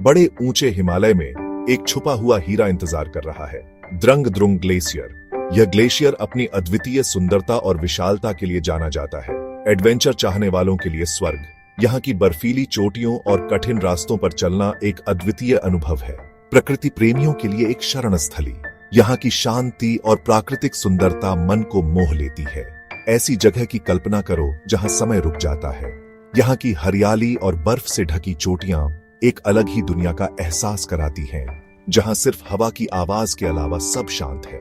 बड़े ऊंचे हिमालय में एक छुपा हुआ हीरा इंतजार कर रहा है, द्रंग द्रुंग ग्लेशियर। यह ग्लेशियर अपनी अद्वितीय सुंदरता और विशालता के लिए जाना जाता है। एडवेंचर चाहने वालों के लिए स्वर्ग। यहाँ की बर्फीली चोटियों और कठिन रास्तों पर चलना एक अद्वितीय अनुभव है। प्रकृति प्रेमियों के लिए एक शरण स्थली। यहाँ की शांति और प्राकृतिक सुंदरता मन को मोह लेती है। ऐसी जगह की कल्पना करो जहाँ समय रुक जाता है। यहाँ की हरियाली और बर्फ से ढकी चोटियां एक अलग ही दुनिया का एहसास कराती हैं, जहाँ सिर्फ हवा की आवाज के अलावा सब शांत है।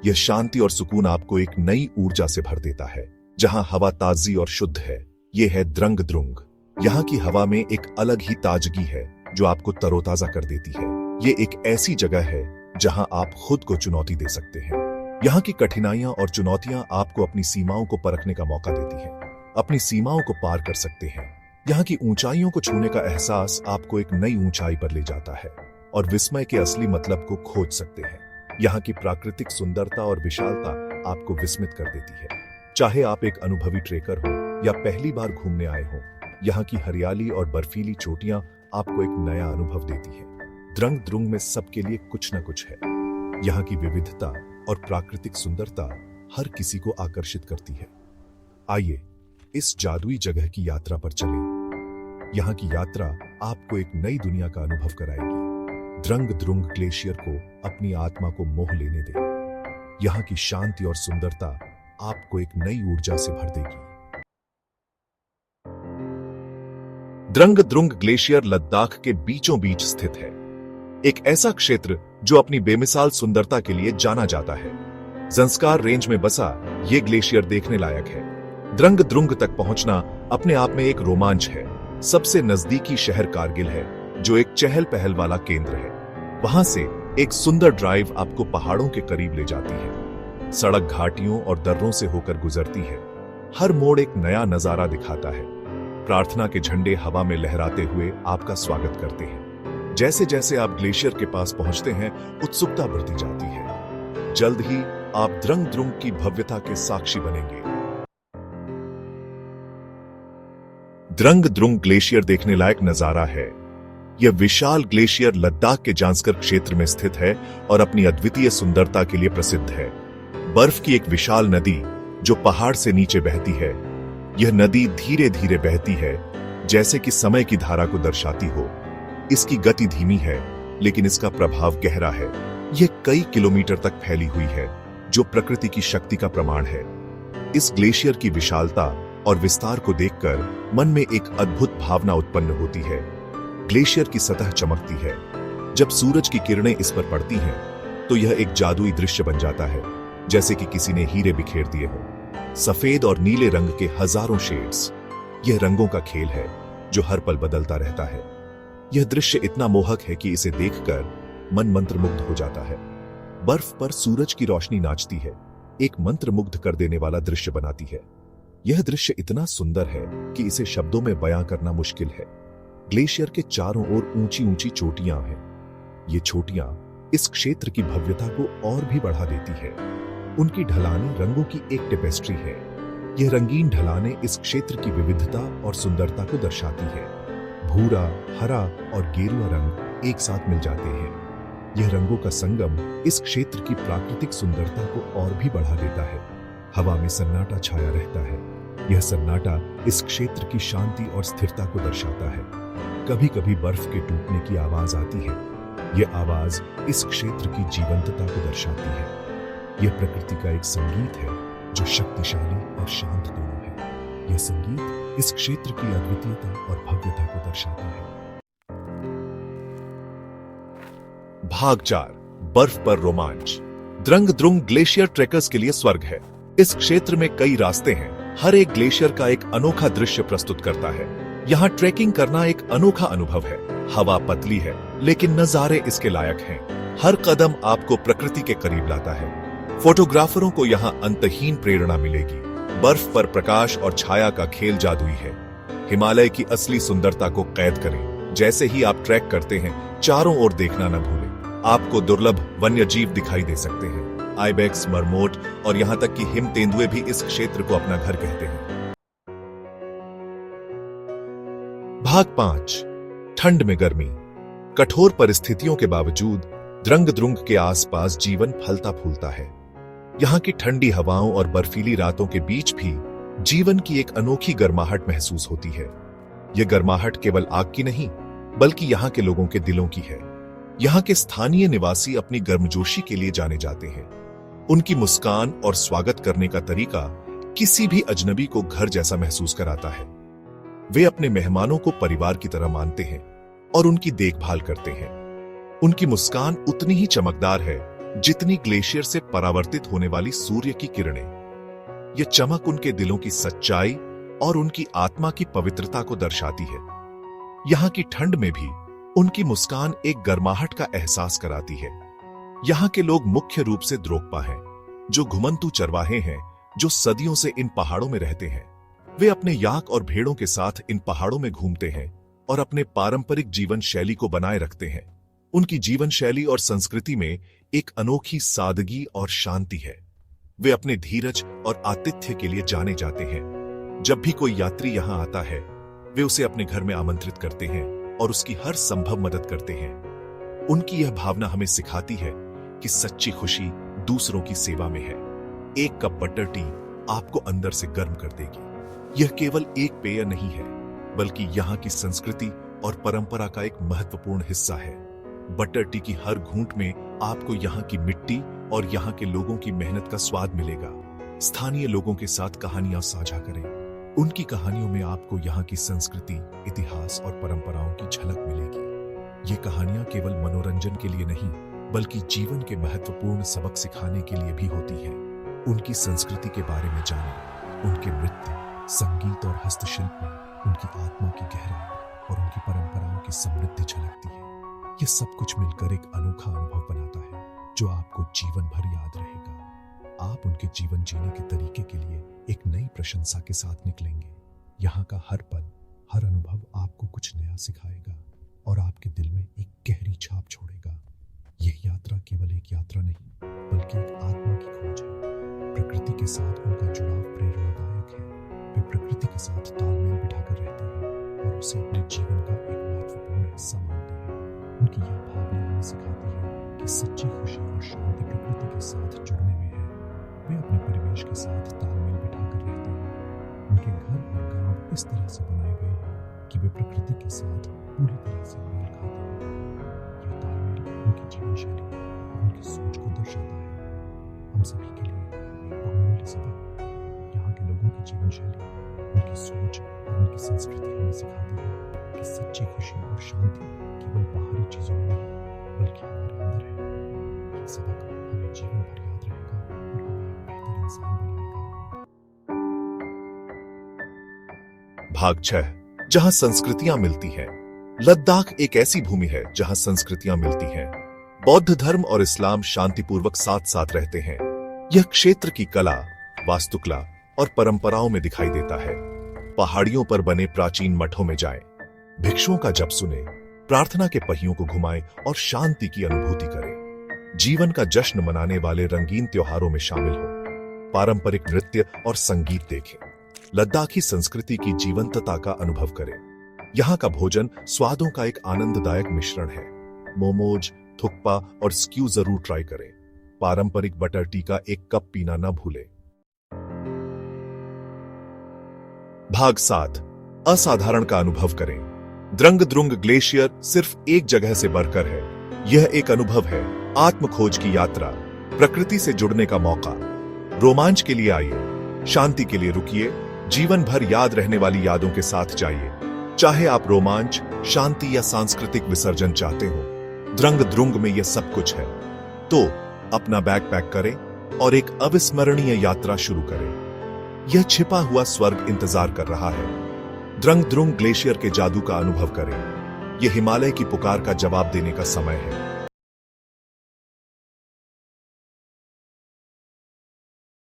यह शांति और सुकून आपको एक नई ऊर्जा से भर देता है। जहाँ हवा ताजी और शुद्ध है, ये है द्रंग द्रुंग। यहाँ की हवा में एक अलग ही ताजगी है जो आपको तरोताजा कर देती है। ये एक ऐसी जगह है जहाँ आप खुद को चुनौती दे सकते हैं। यहाँ की कठिनाइयां और चुनौतियां आपको अपनी सीमाओं को परखने का मौका देती हैं। अपनी सीमाओं को पार कर सकते हैं। यहाँ की ऊंचाइयों को छूने का एहसास आपको एक नई ऊंचाई पर ले जाता है और विस्मय के असली मतलब को खोज सकते हैं। यहाँ की प्राकृतिक सुंदरता और विशालता आपको विस्मित कर देती है। चाहे आप एक अनुभवी ट्रेकर हो या पहली बार घूमने आए हो, यहाँ की हरियाली और बर्फीली चोटियां आपको एक नया अनुभव देती है। द्रंग द्रुंग में सबके लिए कुछ न कुछ है। यहाँ की विविधता और प्राकृतिक सुंदरता हर किसी को आकर्षित करती है। आइए इस जादुई जगह की यात्रा पर चलें। यहाँ की यात्रा आपको एक नई दुनिया का अनुभव कराएगी। द्रंग द्रुंग ग्लेशियर को अपनी आत्मा को मोह लेने दें। यहाँ की शांति और सुंदरता आपको एक नई ऊर्जा से भर देगी। द्रंग द्रुंग ग्लेशियर लद्दाख के बीचों बीच स्थित है। एक ऐसा क्षेत्र जो अपनी बेमिसाल सुंदरता के लिए जाना जाता है। ज़ंस्कार रेंज में बसा ये ग्लेशियर देखने लायक है। द्रंग द्रुंग तक पहुंचना अपने आप में एक रोमांच है। सबसे नजदीकी शहर कारगिल है, जो एक चहल पहल वाला केंद्र है। वहां से एक सुंदर ड्राइव आपको पहाड़ों के करीब ले जाती है। सड़क घाटियों और दर्रों से होकर गुजरती है। हर मोड़ एक नया नजारा दिखाता है। प्रार्थना के झंडे हवा में लहराते हुए आपका स्वागत करते हैं। जैसे जैसे आप ग्लेशियर के पास पहुंचते हैं, उत्सुकता बढ़ती जाती है। जल्द ही आप द्रंग द्रुंग की भव्यता के साक्षी बनेंगे। द्रंग द्रुंग ग्लेशियर देखने लायक नजारा है। यह विशाल ग्लेशियर लद्दाख के जांस्कर क्षेत्र में स्थित है और अपनी अद्वितीय सुंदरता के लिए प्रसिद्ध है। बर्फ की एक विशाल नदी जो पहाड़ से नीचे बहती है। यह नदी धीरे धीरे बहती है, जैसे कि समय की धारा को दर्शाती हो। इसकी गति धीमी है, लेकिन इसका प्रभाव गहरा है। यह कई किलोमीटर तक फैली हुई है, जो प्रकृति की शक्ति का प्रमाण है। इस ग्लेशियर की विशालता और विस्तार को देखकर मन में एक अद्भुत भावना उत्पन्न होती है। ग्लेशियर की सतह चमकती है। जब सूरज की किरणें इस पर पड़ती हैं, तो यह एक जादुई दृश्य बन जाता है, जैसे कि किसी ने हीरे बिखेर दिए हों। सफेद और नीले रंग के हजारों शेड्स, यह रंगों का खेल है जो हर पल बदलता रहता है। यह दृश्य इतना मोहक है कि इसे देखकर मन मंत्रमुग्ध हो जाता है। बर्फ पर सूरज की रोशनी नाचती है, एक मंत्रमुग्ध कर देने वाला दृश्य बनाती है। यह दृश्य इतना सुंदर है कि इसे शब्दों में बयां करना मुश्किल है। ग्लेशियर के चारों ओर ऊंची ऊंची चोटियां हैं। ये चोटियां इस क्षेत्र की भव्यता को और भी बढ़ा देती है। उनकी ढलानें रंगों की एक टेपेस्ट्री है। यह रंगीन ढलानें इस क्षेत्र की विविधता और सुंदरता को दर्शाती है। भूरा, हरा और गेरुआ रंग एक साथ मिल जाते हैं। यह रंगों का संगम इस क्षेत्र की प्राकृतिक सुंदरता को और भी बढ़ा देता है। हवा में सन्नाटा छाया रहता है। यह सन्नाटा इस क्षेत्र की शांति और स्थिरता को दर्शाता है। कभी कभी बर्फ के टूटने की आवाज आती है। यह आवाज इस क्षेत्र की जीवंतता को दर्शाती है। यह प्रकृति का एक संगीत है जो शक्तिशाली और शांत दोनों है। यह संगीत इस क्षेत्र की अद्वितीयता और भव्यता को दर्शाता है। भाग 4, बर्फ पर रोमांच। द्रंग द्रुंग ग्लेशियर ट्रेकर्स के लिए स्वर्ग है। इस क्षेत्र में कई रास्ते हैं। हर एक ग्लेशियर का एक अनोखा दृश्य प्रस्तुत करता है। यहाँ ट्रेकिंग करना एक अनोखा अनुभव है। हवा पतली है, लेकिन नजारे इसके लायक हैं। हर कदम आपको प्रकृति के करीब लाता है। फोटोग्राफरों को यहाँ अंतहीन प्रेरणा मिलेगी। बर्फ पर प्रकाश और छाया का खेल जादुई है। हिमालय की असली सुंदरता को कैद करें। जैसे ही आप ट्रैक करते हैं, चारों ओर देखना न भूलें। आपको दुर्लभ वन्य जीव दिखाई दे सकते हैं। आइबेक्स, मरमोट और यहाँ तक कि हिम तेंदुए भी इस क्षेत्र को अपना घर कहते हैं। भाग 5, ठंड में गर्मी। कठोर परिस्थितियों के बावजूद द्रंग द्रुंग के आसपास जीवन फलता फूलता है। यहाँ की ठंडी हवाओं और बर्फीली रातों के बीच भी जीवन की एक अनोखी गर्माहट महसूस होती है। यह गर्माहट केवल आग की नहीं, बल्कि यहाँ के लोगों के दिलों की है। यहाँ के स्थानीय निवासी अपनी गर्मजोशी के लिए जाने जाते हैं। उनकी मुस्कान और स्वागत करने का तरीका किसी भी अजनबी को घर जैसा महसूस कराता है। वे अपने मेहमानों को परिवार की तरह मानते हैं और उनकी देखभाल करते हैं। उनकी मुस्कान उतनी ही चमकदार है जितनी ग्लेशियर से परावर्तित होने वाली सूर्य की किरणें। यह चमक उनके दिलों की सच्चाई और उनकी आत्मा की पवित्रता को दर्शाती है। यहाँ की ठंड में भी उनकी मुस्कान एक गर्माहट का एहसास कराती है। यहाँ के लोग मुख्य रूप से द्रोकपा हैं, जो घुमंतू चरवाहे हैं जो सदियों से इन पहाड़ों में रहते हैं। वे अपने याक और भेड़ों के साथ इन पहाड़ों में घूमते हैं और अपने पारंपरिक जीवन शैली को बनाए रखते हैं। उनकी जीवन शैली और संस्कृति में एक अनोखी सादगी और शांति है। वे अपने धीरज और आतिथ्य के लिए जाने जाते हैं। जब भी कोई यात्री यहाँ आता है, वे उसे अपने घर में आमंत्रित करते हैं और उसकी हर संभव मदद करते हैं। उनकी यह भावना हमें सिखाती है कि सच्ची खुशी दूसरों की सेवा में है। एक कप बटर टी आपको अंदर से गर्म कर देगी। यह केवल एक पेय नहीं है, बल्कि यहाँ की संस्कृति और परंपरा का एक महत्वपूर्ण हिस्सा है। बटर टी की हर घूंट में आपको यहाँ की मिट्टी और यहाँ के लोगों की मेहनत का स्वाद मिलेगा। स्थानीय लोगों के साथ कहानियां साझा करें। उनकी कहानियों में आपको यहाँ की संस्कृति, इतिहास और परंपराओं की झलक मिलेगी। ये कहानियां केवल मनोरंजन के लिए नहीं, बल्कि जीवन के महत्वपूर्ण सबक सिखाने के लिए भी होती हैं। उनकी संस्कृति के बारे में जानें। उनके नृत्य, संगीत और हस्तशिल्प में उनकी आत्मा की गहराई और उनकी परंपराओं की समृद्धि झलकती है। यह सब कुछ मिलकर एक अनोखा अनुभव बनाता है जो आपको जीवन भर याद रहेगा। आप उनके जीवन जीने के तरीके के लिए एक नई प्रशंसा के साथ निकलेंगे। यहाँ का हर पल, हर अनुभव आपको कुछ नया सिखाएगा और आपके दिल में एक गहरी छाप छोड़ेगा। यह यात्रा केवल एक यात्रा नहीं, बल्कि एक आत्मा की खोज है। प्रकृति के साथ उनका जुड़ाव प्रेरणादायक है। वे प्रकृति के साथ तालमेल बिठाकर रहते हैं और उसे अपने जीवन का एक महत्वपूर्ण हिस्सा मानते हैं। उनकी यह भावना हमें सिखाती है कि सच्ची खुशी और शांति प्रकृति के साथ जुड़ने में है। वे अपने परिवेश के साथ तालमेल बिठाकर रहते हैं। उनके घर और गांव इस तरह से बनाए गए हैं कि वे प्रकृति के साथ पूरी तरह से मेल खाते हैं। यह तालमेल उनकी जीवन शैली और उनकी सोच को दर्शाता है। हम सभी के लिए एक बहुमूल्य सबक। यहाँ के लोगों की जीवन शैली, उनकी सोच और उनकी संस्कृति हमें सिखाती है कि सच्ची खुशी और शांति केवल बाहरी चीजों में नहीं, बल्कि हमारे अंदर है। यह सबक हमें जीवन भर याद रहेगा और हमें एक बेहतर इंसान बनाएगा। भाग 6, जहां संस्कृतियां मिलती हैं। लद्दाख एक ऐसी भूमि है जहां संस्कृतियां मिलती हैं। बौद्ध धर्म और इस्लाम शांतिपूर्वक साथ साथ रहते हैं। यह क्षेत्र की कला, वास्तुकला और परंपराओं में दिखाई देता है। पहाड़ियों पर बने प्राचीन मठों में जाएं, भिक्षुओं का जप सुने, प्रार्थना के पहियों को घुमाएं और शांति की अनुभूति करें। जीवन का जश्न मनाने वाले रंगीन त्योहारों में शामिल हो। पारंपरिक नृत्य और संगीत देखें। लद्दाखी संस्कृति की जीवंतता का अनुभव करें। यहाँ का भोजन स्वादों का एक आनंददायक मिश्रण है। मोमोज, थुक्पा और स्क्यू जरूर ट्राई करें। पारंपरिक बटर टी का एक कप पीना न भूलें। भाग 7, असाधारण का अनुभव करें। द्रंग द्रुंग ग्लेशियर सिर्फ एक जगह से बढ़कर है। यह एक अनुभव है, आत्मखोज की यात्रा, प्रकृति से जुड़ने का मौका। रोमांच के लिए आइए, शांति के लिए रुकिए, जीवन भर याद रहने वाली यादों के साथ जाइए। चाहे आप रोमांच, शांति या सांस्कृतिक विसर्जन चाहते हो, द्रंग द्रुंग में यह सब कुछ है। तो अपना बैग पैक करें और एक अविस्मरणीय यात्रा शुरू करें। यह छिपा हुआ स्वर्ग इंतजार कर रहा है। द्रंग द्रुंग ग्लेशियर के जादू का अनुभव करें। यह हिमालय की पुकार का जवाब देने का समय है।